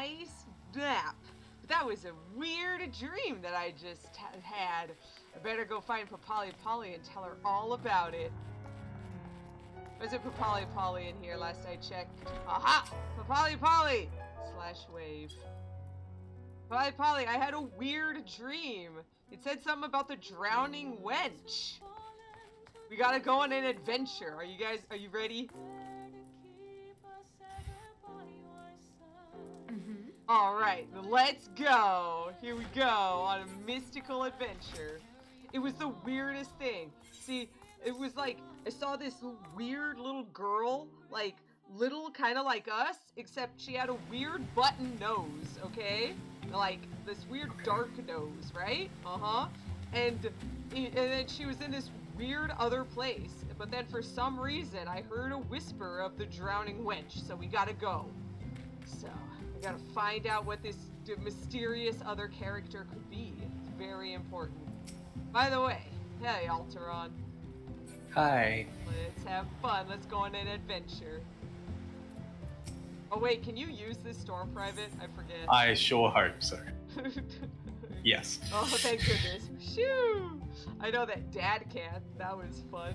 nice nap. But that was a weird dream that I just had. I better go find Papali Pali and tell her all about it. Was it Papali Pali in here last I checked? Aha! Papali Pali! / wave. Papali Pali, I had a weird dream. It said something about the drowning wench. We gotta go on an adventure. Are you ready? Alright, let's go. Here we go on a mystical adventure. It was the weirdest thing. See, it was like, I saw this weird little girl, like, little kind of like us, except she had a weird button nose, okay? Like, this weird dark nose, right? And then she was in this weird other place. But then for some reason, I heard a whisper of the drowning wench, so we gotta go. So, we gotta find out what this mysterious other character could be. It's very important. By the way, hey, Alteron. Hi. Let's have fun. Let's go on an adventure. Oh wait, can you use this storm private? I forget. I sure hope so. Yes. Oh, thank goodness. Shoo! I know that Dad can't. That was fun.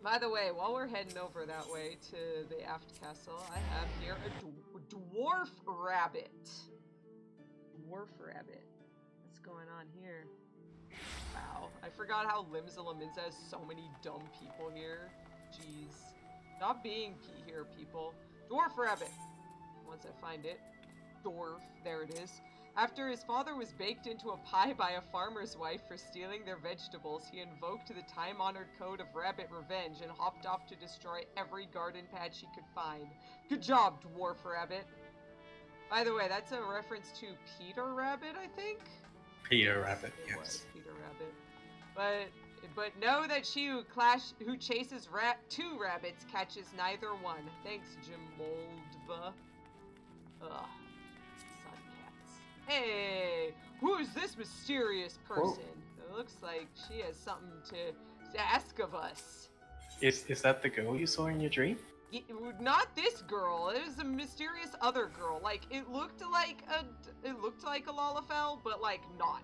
By the way, while we're heading over that way to the aft castle, I have here a dwarf rabbit. Dwarf rabbit. What's going on here? Wow, I forgot how Limsa Lominsa has so many dumb people here. Jeez. Stop being here, people. Dwarf rabbit. Once I find it. Dwarf. There it is. After his father was baked into a pie by a farmer's wife for stealing their vegetables, he invoked the time-honored code of rabbit revenge and hopped off to destroy every garden patch he could find. Good job, Dwarf Rabbit. By the way, that's a reference to Peter Rabbit, I think? Peter Rabbit, It yes. was Peter Rabbit. But know that she who chases two rabbits catches neither one. Thanks, Jamoldva. Ugh. Hey, who is this mysterious person? Whoa. It looks like she has something to ask of us. Is that the girl you saw in your dream? Not this girl. It was a mysterious other girl. Like it looked like a Lalafell, but like not.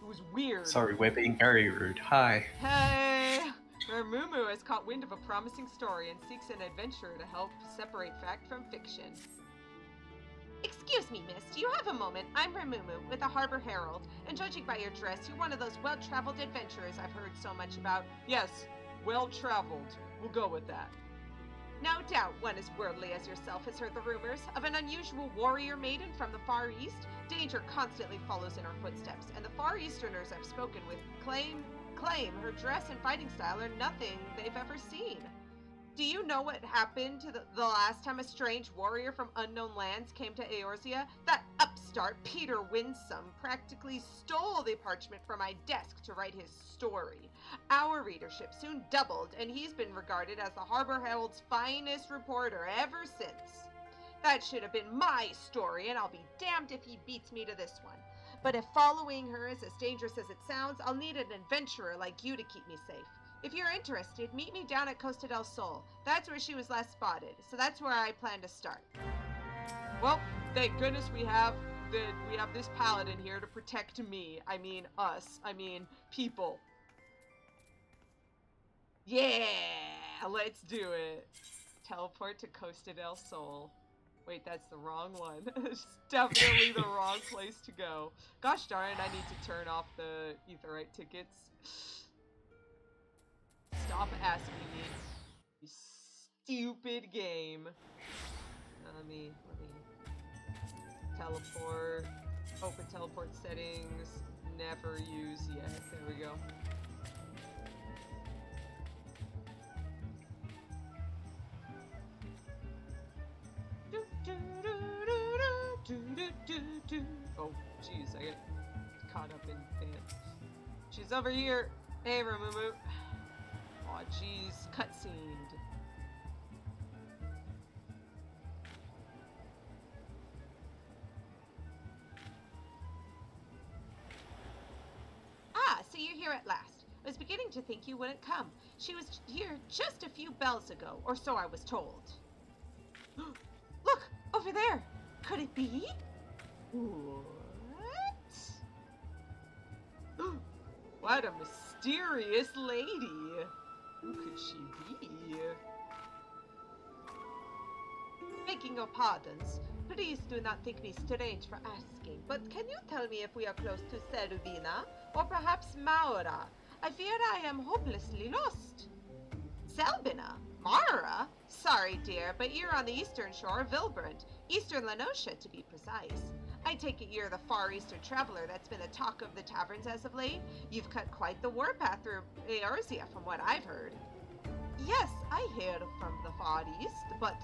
It was weird. Sorry, we're being very rude. Hi. Hey. Ramumu has caught wind of a promising story and seeks an adventurer to help separate fact from fiction. Excuse me, miss, do you have a moment? I'm Ramumu, with the Harbor Herald, and judging by your dress, you're one of those well-traveled adventurers I've heard so much about. Yes, well-traveled. We'll go with that. No doubt one as worldly as yourself has heard the rumors of an unusual warrior maiden from the Far East. Danger constantly follows in her footsteps, and the Far Easterners I've spoken with claim her dress and fighting style are nothing they've ever seen. Do you know what happened to the last time a strange warrior from unknown lands came to Eorzea? That upstart, Peter Winsome, practically stole the parchment from my desk to write his story. Our readership soon doubled, and he's been regarded as the Harbor Herald's finest reporter ever since. That should have been my story, and I'll be damned if he beats me to this one. But if following her is as dangerous as it sounds, I'll need an adventurer like you to keep me safe. If you're interested, meet me down at Costa del Sol. That's where she was last spotted, so that's where I plan to start. Well, thank goodness we have this paladin here to protect me. I mean us. I mean people. Yeah, let's do it. Teleport to Costa del Sol. Wait, that's the wrong one. It's definitely the wrong place to go. Gosh darn it, I need to turn off the Aetheryte tickets. Stop asking me, you stupid game. Let me teleport, open teleport settings, never use yet. There we go. Oh, jeez, I get caught up in dance. She's over here. Hey, Ramumu. Aw, jeez, cutscened. Ah, so you're here at last. I was beginning to think you wouldn't come. She was here just a few bells ago, or so I was told. Look, over there. Could it be? What? What a mysterious lady. Who could she be? Begging your pardons, please do not think me strange for asking, but can you tell me if we are close to Selvina, or perhaps Maura? I fear I am hopelessly lost. Selbina? Mara? Sorry, dear, but you're on the eastern shore of Vilbrand, eastern Lenosha to be precise. I take it you're the far eastern traveler that's been the talk of the taverns as of late. You've cut quite the warpath through Eorzea from what I've heard. Yes, I hear from the far east, but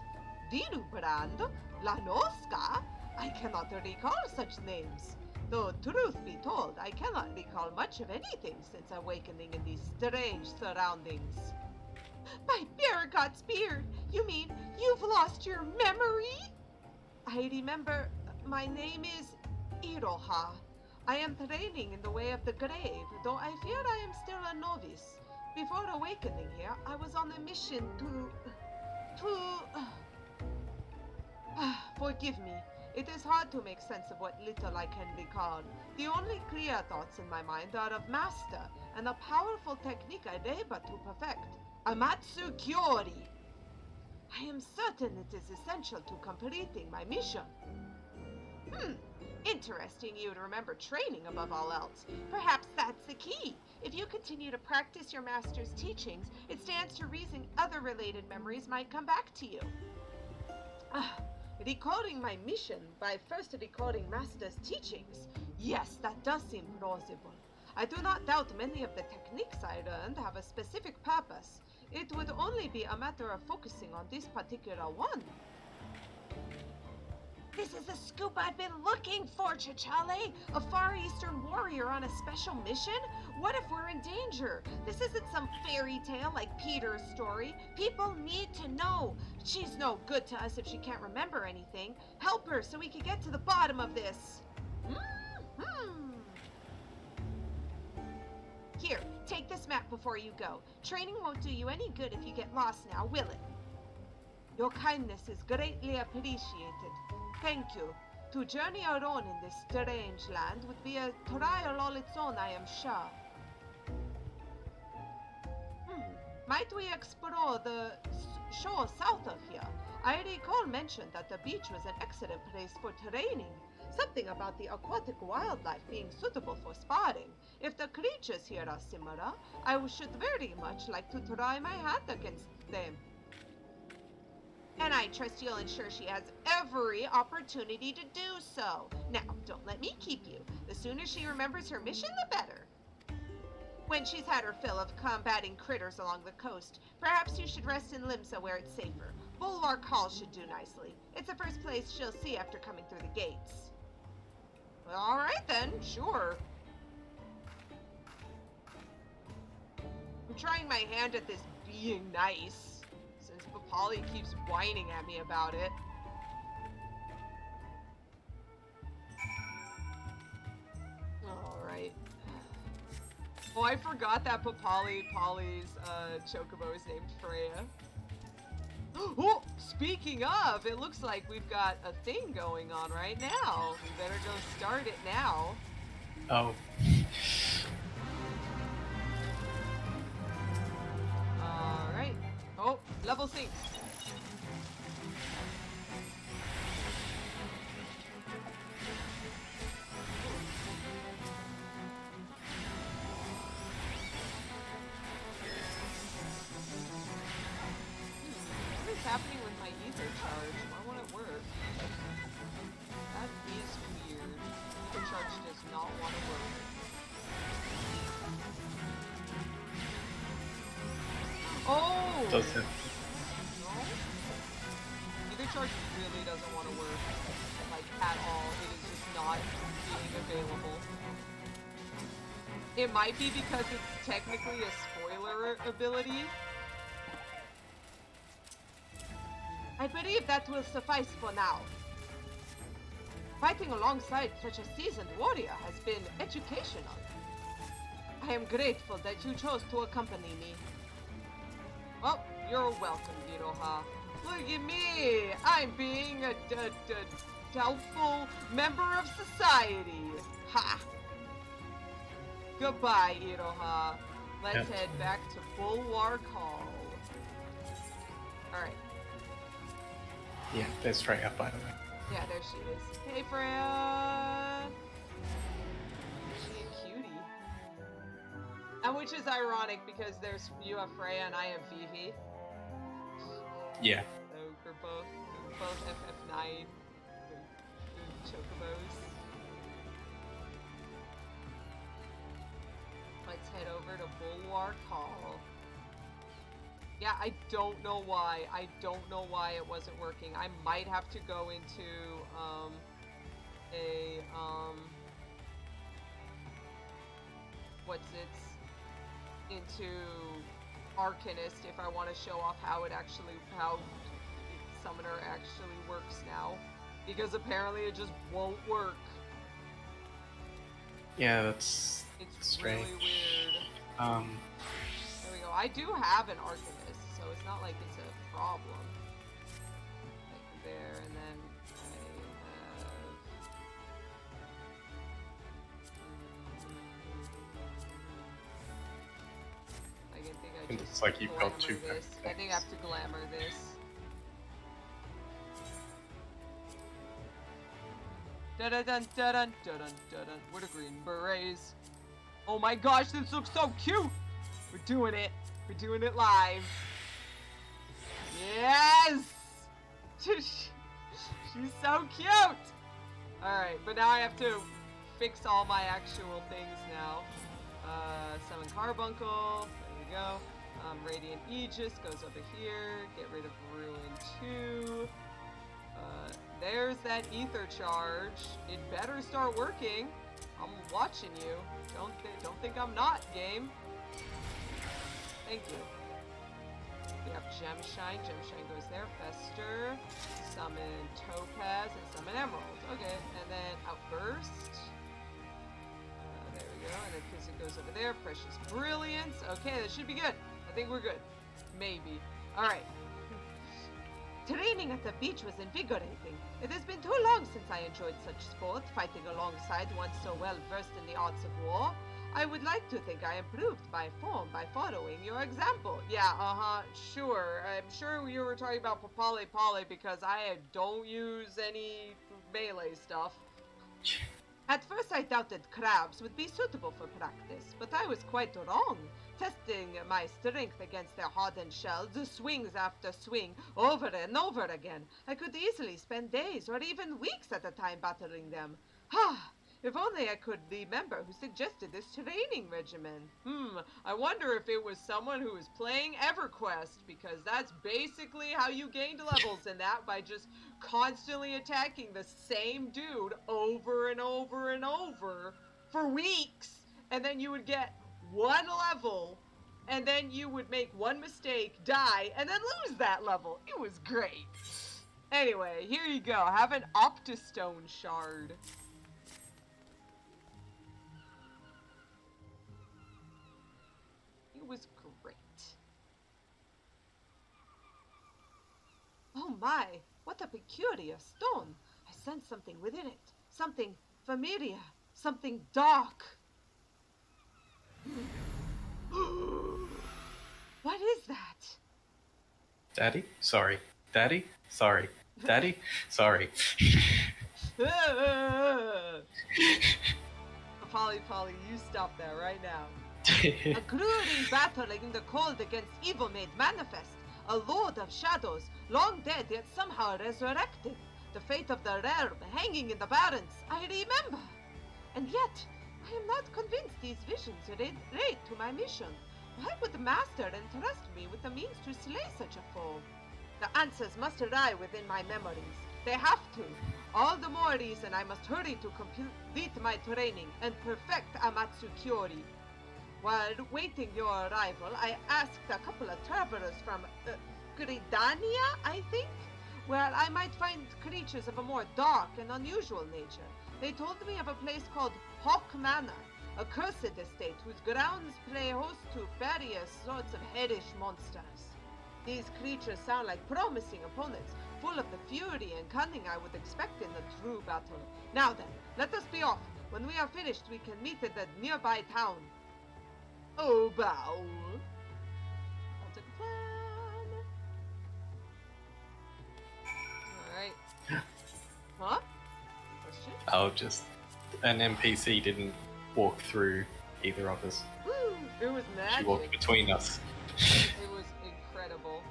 Vilbrand, Lanoska? I cannot recall such names. Though truth be told, I cannot recall much of anything since awakening in these strange surroundings. By Barragot's beard, you mean you've lost your memory? I remember my name is Iroha. I am training in the way of the grave, though I fear I am still a novice. Before awakening here, I was on a mission to... Forgive me. It is hard to make sense of what little I can recall. The only clear thoughts in my mind are of Master and a powerful technique I labor to perfect. Amatsu Kyori. I am certain it is essential to completing my mission. Interesting you to remember training above all else. Perhaps that's the key. If you continue to practice your master's teachings, it stands to reason other related memories might come back to you. Recalling my mission by first recalling master's teachings. Yes, that does seem plausible. I do not doubt many of the techniques I learned have a specific purpose. It would only be a matter of focusing on this particular one. This is the scoop I've been looking for, Chachale! A Far Eastern warrior on a special mission? What if we're in danger? This isn't some fairy tale like Peter's story. People need to know. She's no good to us if she can't remember anything. Help her so we can get to the bottom of this. Here, take this map before you go. Training won't do you any good if you get lost now, will it? Your kindness is greatly appreciated. Thank you. To journey alone in this strange land would be a trial all its own, I am sure. Might we explore the shore south of here? I recall mentioned that the beach was an excellent place for training. Something about the aquatic wildlife being suitable for sparring. If the creatures here are similar, I should very much like to try my hand against them. And I trust you'll ensure she has every opportunity to do so. Now, don't let me keep you. The sooner she remembers her mission, the better. When she's had her fill of combating critters along the coast, perhaps you should rest in Limsa where it's safer. Bulwark Hall should do nicely. It's the first place she'll see after coming through the gates. Well, all right then, sure. I'm trying my hand at this being nice, since Papali keeps whining at me about it. Alright. Oh, I forgot that Papali Pali's chocobo is named Freya. Oh, speaking of, it looks like we've got a thing going on right now. We better go start it now. Oh. Alright. Oh, level sync. What is happening with my ether charge? Why won't it work? That is weird. Ether charge does not want to work. Oh! Does it? No? Ether charge really doesn't want to work. Like, at all. It is just not being available. It might be because it's technically a spoiler ability. I believe that will suffice for now. Fighting alongside such a seasoned warrior has been educational. I am grateful that you chose to accompany me. Well, you're welcome, Iroha. Look at me! I'm being a doubtful member of society. Ha! Goodbye, Iroha. Let's Yep. head back to Bulwark Hall. Alright. Yeah, that's Freya, by the way. Yeah, there she is. Hey, Freya! She a cutie. And which is ironic because you have Freya and I have Vivi. Yeah. So we're both FF9 chocobos. Let's head over to Bulwark Hall. Yeah, I don't know why. I don't know why it wasn't working. I might have to go into into Arcanist if I want to show off how Summoner actually works now, because apparently it just won't work. Yeah, that's It's strange. really weird. There we go. I do have an Arcanist, so it's not like it's a problem. Like there, and then I think I just It's like you've got two glamour this. I think I have to glamour this. Da-da-dun, da-dun, da-dun, da-dun. What a green berets. Oh my gosh, this looks so cute! We're doing it. We're doing it live. Yes! She's so cute! Alright, but now I have to fix all my actual things now. Summon Carbuncle. There we go. Radiant Aegis goes over here. Get rid of Ruin 2. There's that ether charge. It better start working. I'm watching you. Don't think I'm not, game. Thank you. We have Gemshine. Gemshine goes there. Fester. Summon Topaz and summon Emerald. Okay, and then Outburst. There we go. And then Physic goes over there. Precious Brilliance. Okay, that should be good. I think we're good. Maybe. Alright. Training at the beach was invigorating. It has been too long since I enjoyed such sport, fighting alongside one so well versed in the arts of war. I would like to think I improved my form by following your example. Yeah, sure. I'm sure you were talking about Papali Pali because I don't use any melee stuff. At first I doubted crabs would be suitable for practice, but I was quite wrong. Testing my strength against their hardened shells, swings after swing, over and over again. I could easily spend days or even weeks at a time battling them. If only I could remember who suggested this training regimen. I wonder if it was someone who was playing EverQuest, because that's basically how you gained levels in that, by just constantly attacking the same dude over and over and over for weeks, and then you would get one level, and then you would make one mistake, die, and then lose that level. It was great. Anyway, here you go. Have an Optistone shard. It was great. Oh my, what a peculiar stone. I sense something within it. Something familiar. Something dark. What is that? Daddy? Sorry. Daddy? Sorry. Daddy? Sorry. Papali Pali, you stop that right now. A grueling battle in the cold against evil made manifest. A lord of shadows, long dead yet somehow resurrected. The fate of the realm hanging in the balance, I remember. And yet, I am not convinced these visions relate to my mission. Why would the master entrust me with the means to slay such a foe? The answers must lie within my memories. They have to. All the more reason I must hurry to complete my training and perfect Amatsu Kyori. While waiting your arrival, I asked a couple of travelers from Gridania, I think, where I might find creatures of a more dark and unusual nature. They told me of a place called Hawk Manor, a cursed estate whose grounds play host to various sorts of hellish monsters. These creatures sound like promising opponents, full of the fury and cunning I would expect in a true battle. Now then, let us be off. When we are finished, we can meet at the nearby town. Oh, bow. Sounds like a plan. Alright. Huh? Question? Oh, just an NPC didn't walk through either of us. Woo! It was magic. She walked between us. It was incredible.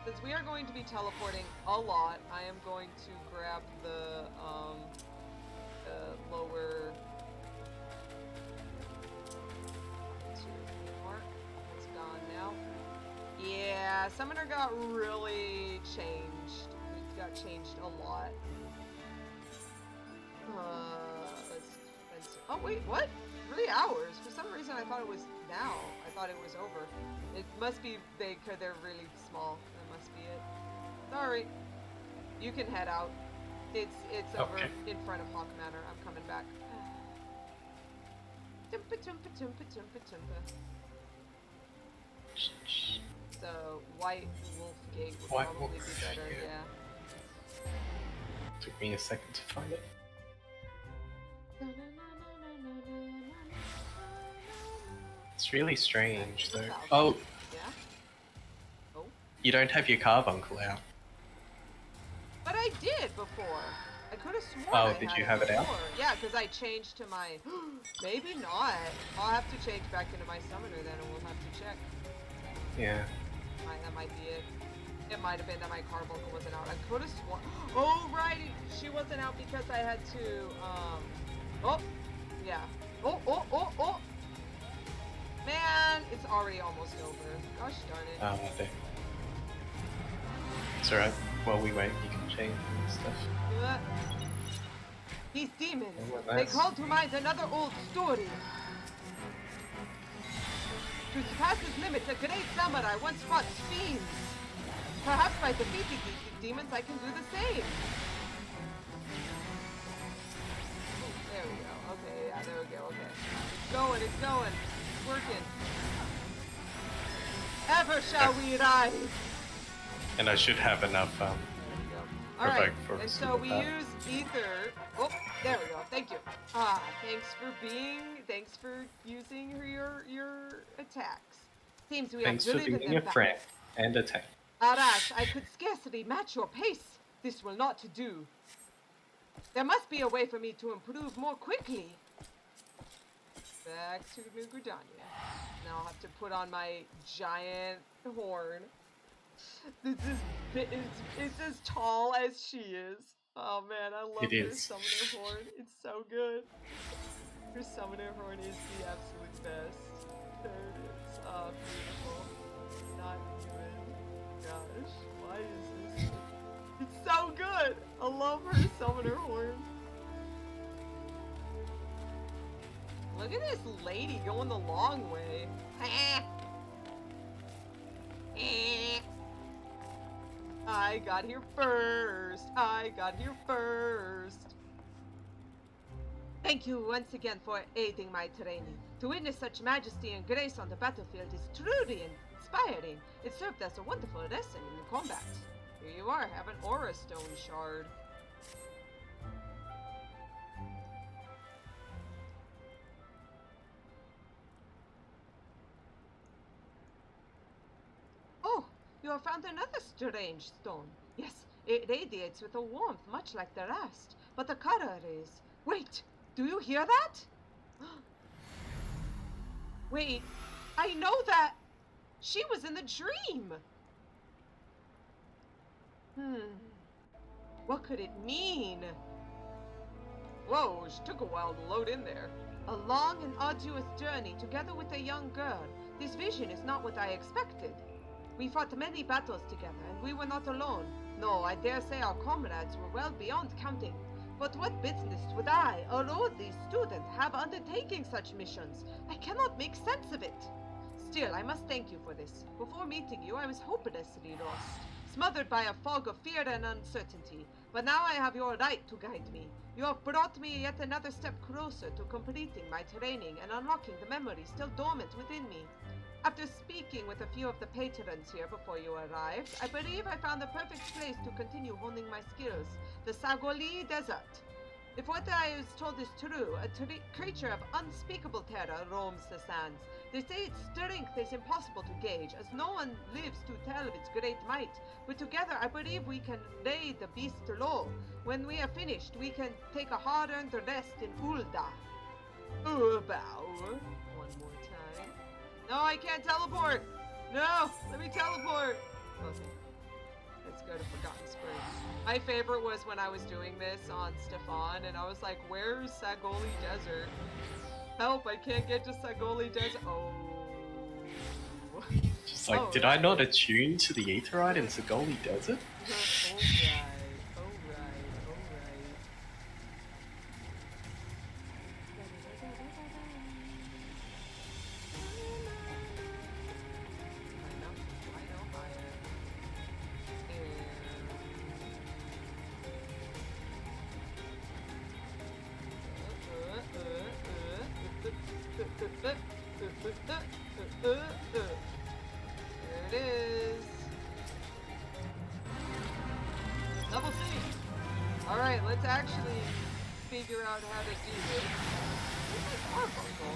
Since we are going to be teleporting a lot, I am going to grab the lower mark. It's gone now. Yeah, Summoner got really changed. It got changed a lot. Oh wait, what? 3 hours? For some reason I thought it was now. I thought it was over. It must be they're really small. That must be it. Sorry. You can head out. It's over in front of Hawk Manor. I'm coming back. Tumpa tumpa tumpa tumpa tumpa. So White Wolf Gate would White probably Wolf, be better, yeah. yeah. Took me a second to find it. It's really strange though. Oh, Yeah? Oh? you don't have your carbuncle out. But I did before. I could have sworn Oh, I did had you have it out? before. Yeah, because I changed to my... Maybe not. I'll have to change back into my summoner then, and we'll have to check. Yeah. That might be it. It might have been that my carbuncle wasn't out. I could have sworn... Oh, right! She wasn't out because I had to, Oh! Yeah. Oh, oh, oh, oh! Man, it's already almost over. Gosh darn it. Oh, okay. It's alright. While we wait, you can change and stuff. These demons, Oh, they nice. call to mind another old story. To surpass his limits, a great samurai once fought fiends. Perhaps by defeating these demons, I can do the same. There we go. Okay, yeah, there we go. Okay. It's going. It's working. Ever shall we rise. And I should have enough There we go. All right, for and some so of we that. use ether. Oh, there we go. Thank you. Thanks for using your attacks. Seems we Thanks are for driven being them a back. friend and a tank. Arash, I could scarcely match your pace. This will not do. There must be a way for me to improve more quickly. Back to New Gridania. Now I'll have to put on my giant horn. It's as tall as she is. Oh man, I love It her is. summoner horn. It's so good. Her summoner horn is the absolute best. There it is. Oh, beautiful. Not even. Gosh, why is this? It's so good. I love her summoner horn. Look at this lady going the long way. I got here first. Thank you once again for aiding my training. To witness such majesty and grace on the battlefield is truly inspiring. It served as a wonderful lesson in combat. Here you are, have an aura stone shard. Oh, you have found another strange stone. Yes, it radiates with a warmth much like the rest, but the color is... Wait, do you hear that? Wait, I know that... She was in the dream! What could it mean? Whoa, she took a while to load in there. A long and arduous journey together with a young girl. This vision is not what I expected. We fought many battles together, and we were not alone. No, I dare say our comrades were well beyond counting. But what business would I, a lowly student, have undertaking such missions? I cannot make sense of it. Still, I must thank you for this. Before meeting you, I was hopelessly lost, smothered by a fog of fear and uncertainty. But now I have your light to guide me. You have brought me yet another step closer to completing my training and unlocking the memories still dormant within me. After speaking with a few of the patrons here before you arrived, I believe I found the perfect place to continue honing my skills, the Sagoli Desert. If what I was told is true, a creature of unspeakable terror roams the sands. They say its strength is impossible to gauge, as no one lives to tell of its great might. But together, I believe we can lay the beast low. When we are finished, we can take a hard-earned rest in Ulda. Bow. One more time. No, I can't teleport! No! Let me teleport! Okay. Let's go to Forgotten Springs. My favorite was when I was doing this on Stefan, and I was like, where's Sagoli Desert? Help, I can't get to Sagoli Desert. Oh. Just like, did I not attune to the Aetheryte in Sagoli Desert? Alright. There it is. Level C. Alright, let's actually figure out how to do this. Where's my carbuncle?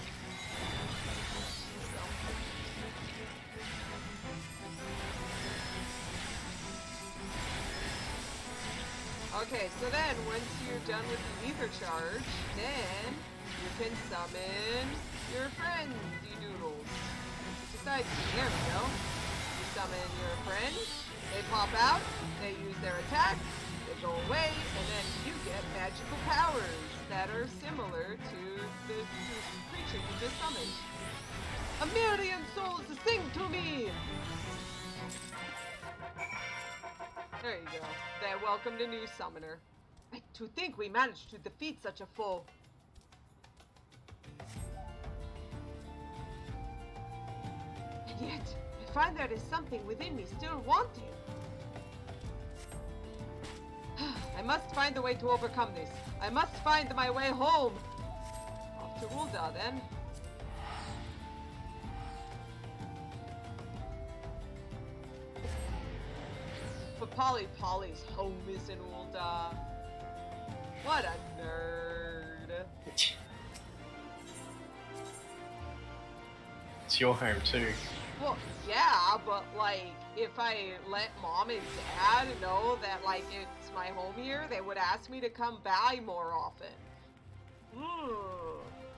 Okay, so then once you're done with the ether charge, then you can summon your friend, D-Doodles. Besides, there we go. You summon your friends, they pop out, they use their attack, they go away, and then you get magical powers that are similar to the creature you just summoned. A million souls to sing to me! There you go. Then welcome to new summoner. To think we managed to defeat such a foe. And yet, I find there is something within me still wanting. I must find a way to overcome this. I must find my way home. Off to Ulda, then. Papali Pali's home is in Ulda. What a nerd. It's your home too. Well, yeah, but like, if I let mom and dad know that like it's my home here, they would ask me to come by more often.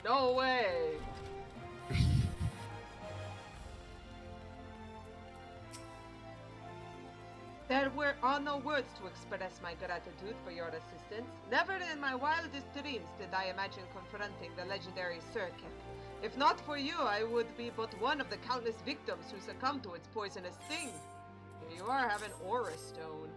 No way. There are no words to express my gratitude for your assistance. Never in my wildest dreams did I imagine confronting the legendary Circuit. If not for you, I would be but one of the countless victims who succumbed to its poisonous sting. Here you are, have an aura stone.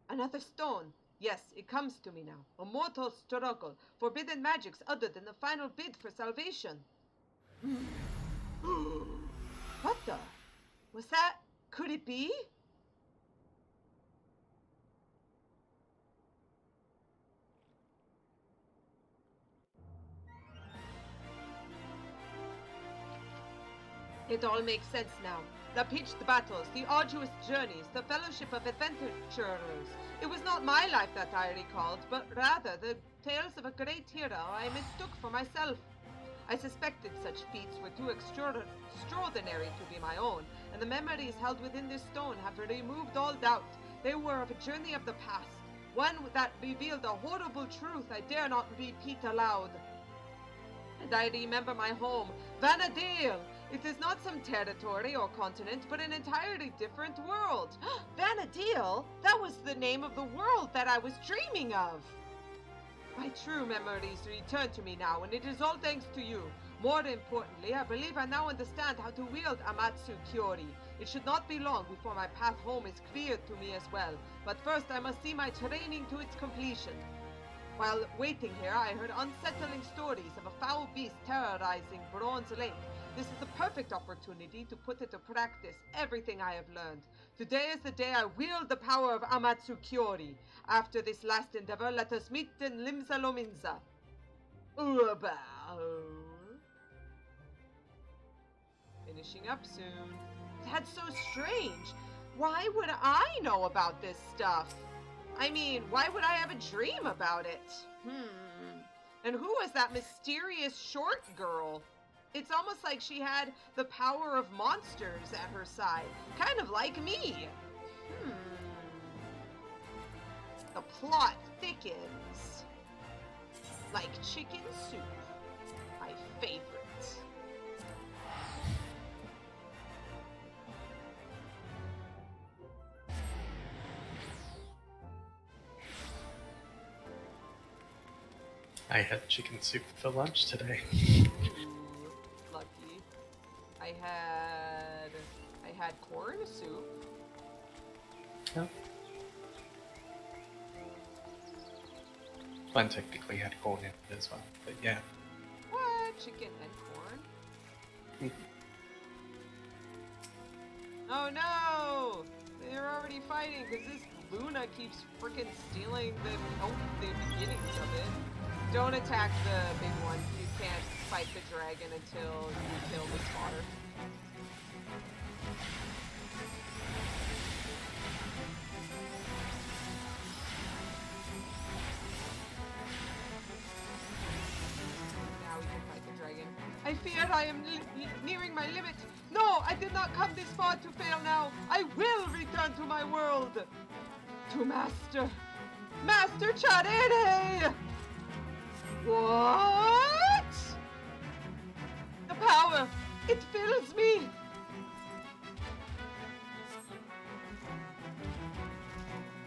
Another stone. Yes, it comes to me now. A mortal struggle. Forbidden magics other than the final bid for salvation. What the? Was that... Could it be? It all makes sense now. The pitched battles, the arduous journeys, the fellowship of adventurers. It was not my life that I recalled, but rather the tales of a great hero I mistook for myself. I suspected such feats were too extraordinary to be my own, and the memories held within this stone have removed all doubt. They were of a journey of the past, one that revealed a horrible truth I dare not repeat aloud. And I remember my home, Vanadale. It is not some territory or continent, but an entirely different world. Vanadale? That was the name of the world that I was dreaming of. My true memories return to me now, and it is all thanks to you. More importantly, I believe I now understand how to wield Amatsu Kyori. It should not be long before my path home is clear to me as well, but first I must see my training to its completion. While waiting here, I heard unsettling stories of a foul beast terrorizing Bronze Lake. This is the perfect opportunity to put into practice everything I have learned. Today is the day I wield the power of Amatsu Kyori. After this last endeavor, let us meet in Limsa Lominsa. Finishing up soon. That's so strange. Why would I know about this stuff? I mean, why would I have a dream about it? And who was that mysterious short girl? It's almost like she had the power of monsters at her side. Kind of like me. The plot thickens. Like chicken soup. My favorite. I had chicken soup for lunch today. Ooh, lucky. I had corn soup. Oh. Mine technically had corn in it as well, but yeah. What? Chicken and corn? Oh no! They're already fighting because this Luna keeps freaking stealing the beginnings of it. Don't attack the big one. You can't fight the dragon until you kill the spotter. Now we can fight the dragon. I fear I am nearing my limit. No, I did not come this far to fail now. I will return to my world. To Master Charere! What? The power! It fills me!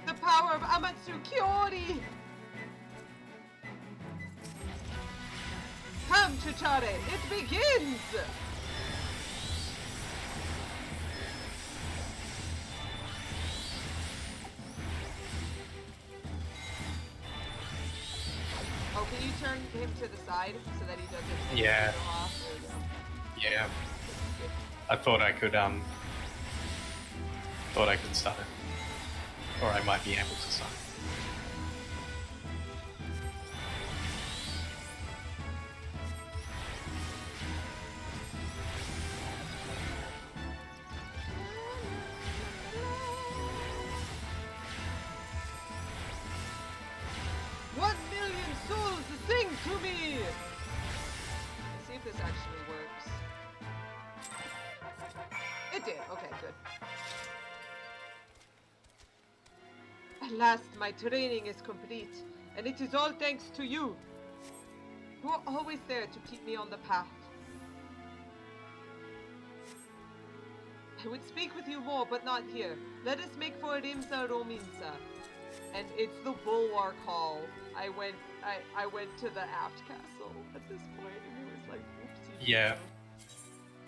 The power of Amatsu Kyori! Come, Chachale, it begins! Oh, can you turn him to the side so that he doesn't Yeah. go off? There we go. Yeah. I thought I could start it. Or I might be able to start it. This actually works. It did. Okay, good. At last, my training is complete, and it is all thanks to you. You are always there to keep me on the path. I would speak with you more, but not here. Let us make for Limsa Lominsa. And it's the Bulwark Hall. I went to the aft castle at this point, and it was like, oopsie. Yeah.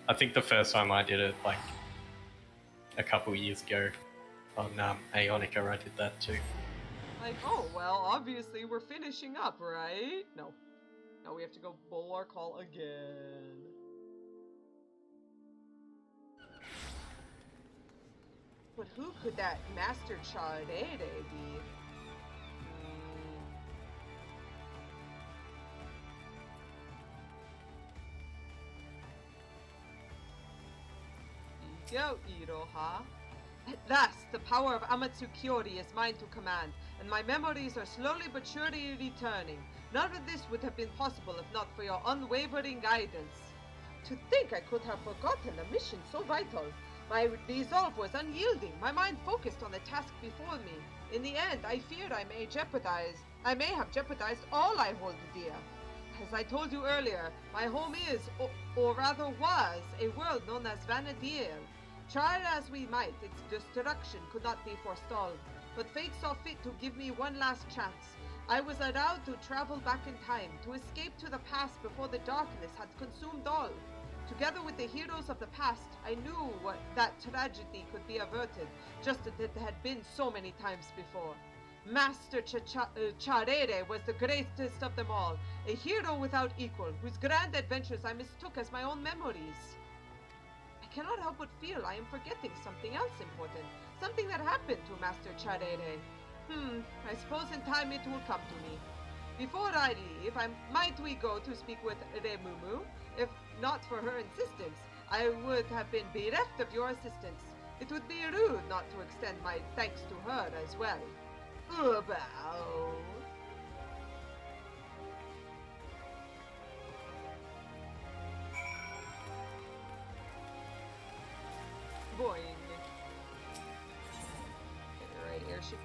I think the first time I did it, like, a couple years ago on Aeonica, I did that too. Like, oh, well, obviously we're finishing up, right? No. No, we have to go Bulwark Hall again. But who could that Master Charere be? Go, Iroha. At last, the power of Amatsu Kyori is mine to command, and my memories are slowly but surely returning. None of this would have been possible if not for your unwavering guidance. To think I could have forgotten a mission so vital. My resolve was unyielding, my mind focused on the task before me. In the end, I feared I may have jeopardized all I hold dear. As I told you earlier, my home is, or rather was, a world known as Vanadier. Try as we might, its destruction could not be forestalled, but fate saw fit to give me one last chance. I was allowed to travel back in time, to escape to the past before the darkness had consumed all. Together with the heroes of the past, I knew that tragedy could be averted, just as it had been so many times before. Master Charere was the greatest of them all, a hero without equal, whose grand adventures I mistook as my own memories. I cannot help but feel I am forgetting something else important, something that happened to Master Charere. I suppose in time it will come to me. Before I leave, might we go to speak with Remumu? If not for her insistence, I would have been bereft of your assistance. It would be rude not to extend my thanks to her as well. Bow. Boing. Alright, airship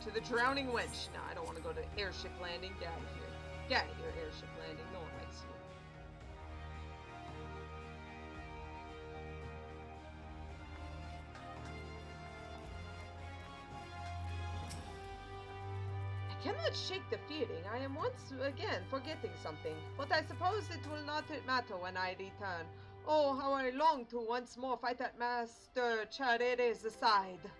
to the drowning wench. No, I don't want to go to airship landing. Get out of here. Get out of here, airship landing. No one likes you. I cannot shake the feeling I am once again forgetting something, but I suppose it will not matter when I return. Oh, how I long to once more fight at Master Charere's side.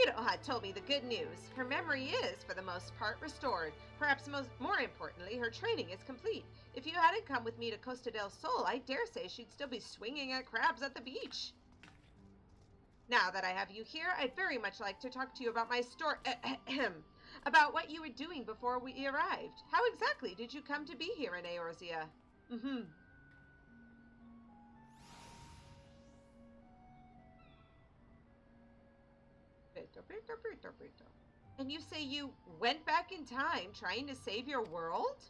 Iroha told me the good news. Her memory is, for the most part, restored. Perhaps more importantly, her training is complete. If you hadn't come with me to Costa del Sol, I dare say she'd still be swinging at crabs at the beach. Now that I have you here, I'd very much like to talk to you about my story. About what you were doing before we arrived. How exactly did you come to be here in Eorzea? And you say you went back in time trying to save your world?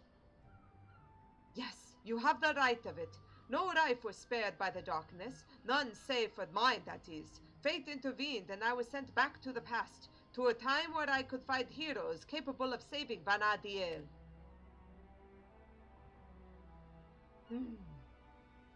Yes, you have the right of it. No life was spared by the darkness, none save for mine, that is. Fate intervened and I was sent back to the past, to a time where I could find heroes capable of saving Vanadiel.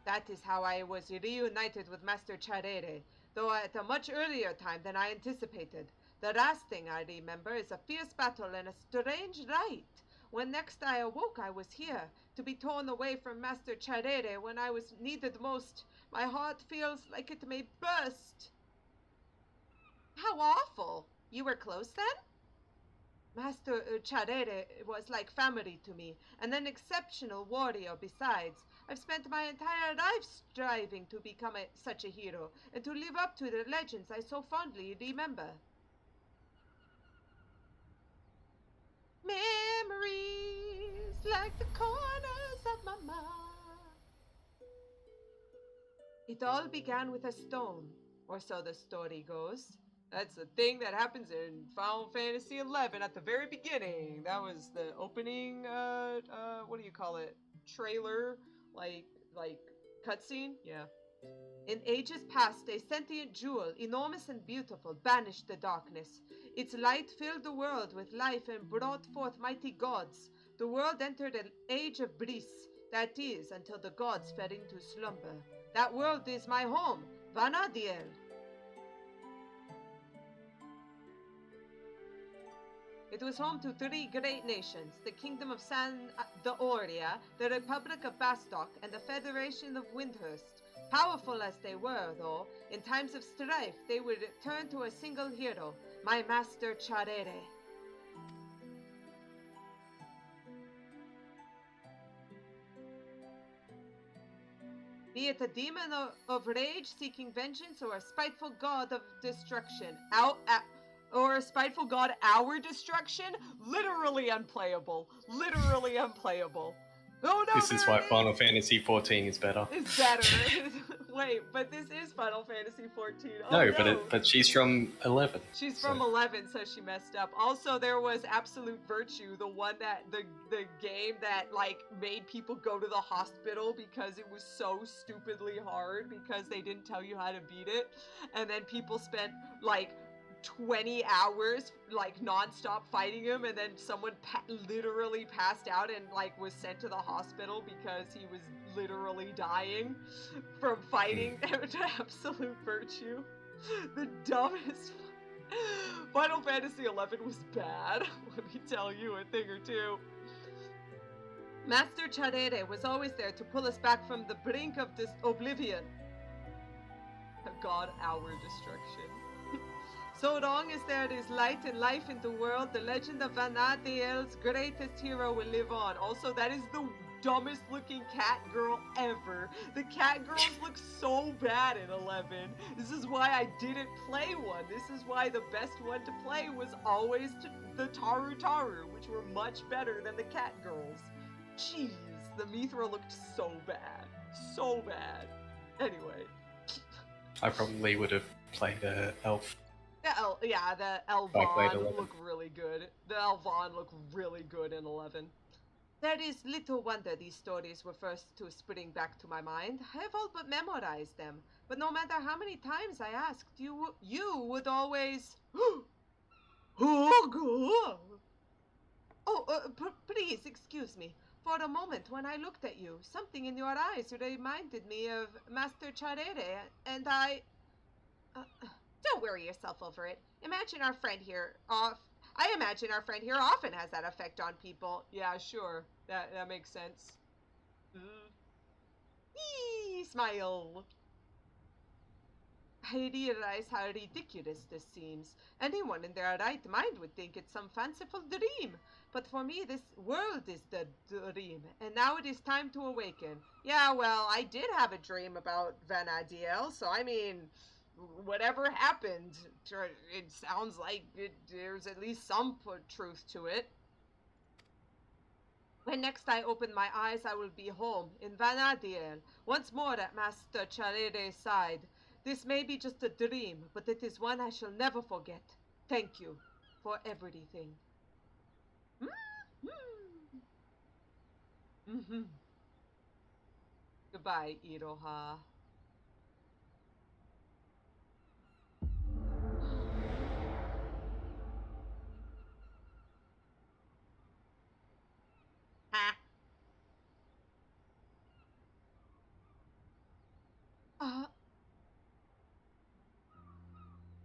That is how I was reunited with Master Charere, though at a much earlier time than I anticipated. The last thing I remember is a fierce battle and a strange rite. When next I awoke, I was here, to be torn away from Master Charere when I was needed most. My heart feels like it may burst. How awful! You were close then? Master Charere was like family to me, and an exceptional warrior besides. I've spent my entire life striving to become such a hero, and to live up to the legends I so fondly remember. Memories like the corners of my mind. It all began with a stone, or so the story goes. That's the thing that happens in Final Fantasy XI at the very beginning. That was the opening, what do you call it? Trailer? Like cutscene? Yeah. In ages past, a sentient jewel, enormous and beautiful, banished the darkness. Its light filled the world with life and brought forth mighty gods. The world entered an age of bliss, that is, until the gods fell into slumber. That world is my home, Vanadiel. It was home to 3 great nations, the Kingdom of San D'Oria, the Republic of Bastok, and the Federation of Windhurst. Powerful as they were, though, in times of strife, they would turn to a single hero, my master Charere. Be it a demon of rage seeking vengeance or a spiteful god of destruction, or a spiteful god, our destruction? Literally unplayable. Literally unplayable. Oh no! This is why Final Fantasy XIV is better. It's better. Wait, but this is Final Fantasy XIV. Oh, no, but she's from 11. She's from 11, so she messed up. Also, there was Absolute Virtue, the one that the game that like made people go to the hospital because it was so stupidly hard because they didn't tell you how to beat it, and then people spent like 20 hours like non-stop fighting him, and then someone literally passed out and like was sent to the hospital because he was literally dying from fighting to Absolute Virtue. The dumbest. Final Fantasy XI was bad. Let me tell you a thing or two. Master Charere was always there to pull us back from the brink of this oblivion. God, our destruction. So long as there is light and life in the world, the legend of Vanadiel's greatest hero will live on. Also, that is the dumbest looking cat girl ever. The cat girls look so bad in 11. This is why I didn't play one. This is why the best one to play was always the Taru Taru, which were much better than the cat girls. Jeez, the Mithra looked so bad. So bad. Anyway. I probably would have played a elf. The Elvon look really good. The Elvon look really good in 11. There is little wonder these stories were first to spring back to my mind. I have all but memorized them. But no matter how many times I asked, you would always... Please, excuse me. For a moment, when I looked at you, something in your eyes reminded me of Master Charere, and I... Don't worry yourself over it. I imagine our friend here often has that effect on people. Yeah, sure. That makes sense. Smile. I realize how ridiculous this seems. Anyone in their right mind would think it's some fanciful dream. But for me, this world is the dream, and now it is time to awaken. Yeah, well, I did have a dream about Vanadiel, so I mean, whatever happened, it sounds like there's at least some truth to it. When next I open my eyes, I will be home in Vanadiel, once more at Master Charere's side. This may be just a dream, but it is one I shall never forget. Thank you for everything. Goodbye, Iroha.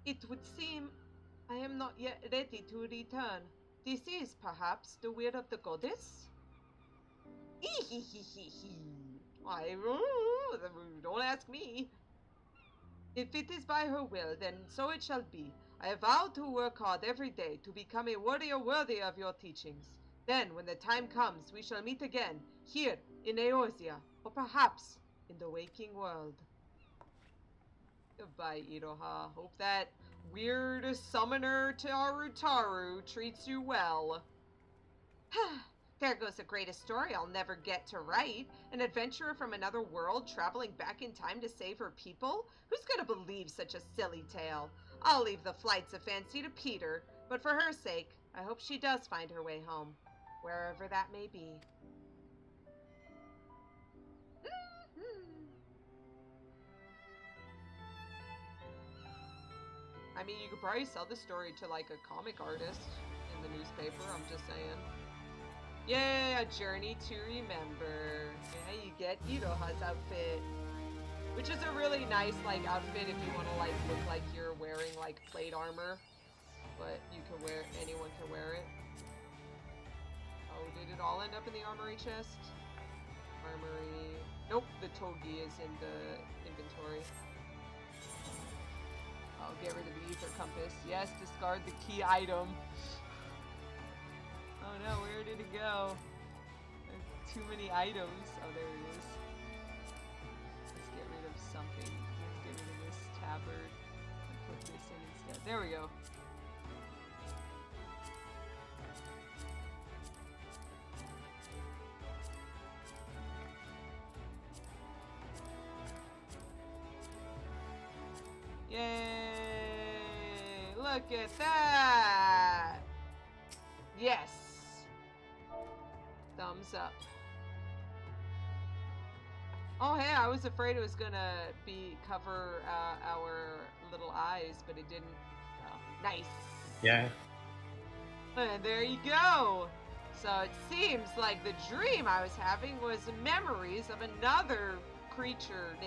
It would seem I am not yet ready to return. This is, perhaps, the will of the goddess? Don't ask me. If it is by her will, then so it shall be. I have vowed to work hard every day to become a warrior worthy of your teachings. Then, when the time comes, we shall meet again, here in Eorzea, or perhaps in the waking world. Goodbye, Iroha. Hope that weird summoner Taru treats you well. There goes the greatest story I'll never get to write. An adventurer from another world traveling back in time to save her people? Who's gonna believe such a silly tale? I'll leave the flights of fancy to Peter, but for her sake, I hope she does find her way home, wherever that may be. I mean, you could probably sell the story to, like, a comic artist in the newspaper, I'm just saying. Yeah, a journey to remember. Yeah, you get Iroha's outfit. Which is a really nice, like, outfit if you want to, like, look like you're wearing, like, plate armor. But you can wear, anyone can wear it. Oh, did it all end up in the armory chest? Armory. Nope, the togi is in the inventory. I'll get rid of the ether compass. Yes, discard the key item. Oh no, where did it go? There's too many items. Oh, there it is. Let's get rid of something. Let's get rid of this tabard and put this in instead. There we go. Yay! Look at that! Yes! Thumbs up. Oh hey, I was afraid it was gonna cover our little eyes, but it didn't. Oh, nice! Yeah. And there you go! So it seems like the dream I was having was memories of another creature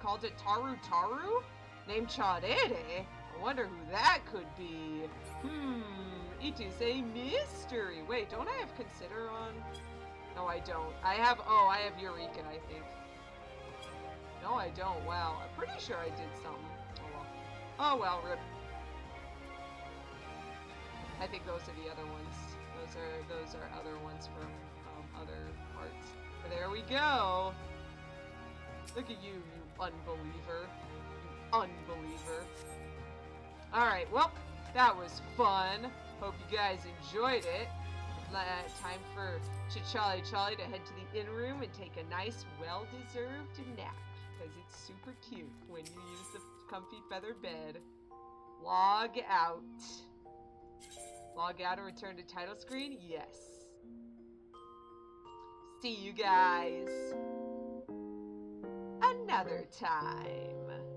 called it Taru Taru? Named Charere? I wonder who that could be. It is a mystery. Wait, don't I have Consider on? No, I don't. I have Eureka, I think. No, I don't. Wow, I'm pretty sure I did something. Oh well. Oh well, rip. think those are the other ones. Those are other ones from other parts. But there we go. Look at you, you unbeliever. You unbeliever. Alright, well, that was fun. Hope you guys enjoyed it. Time for Chachale Chale to head to the inn room and take a nice, well-deserved nap. Because it's super cute when you use the comfy feather bed. Log out. Log out and return to title screen? Yes. See you guys another time.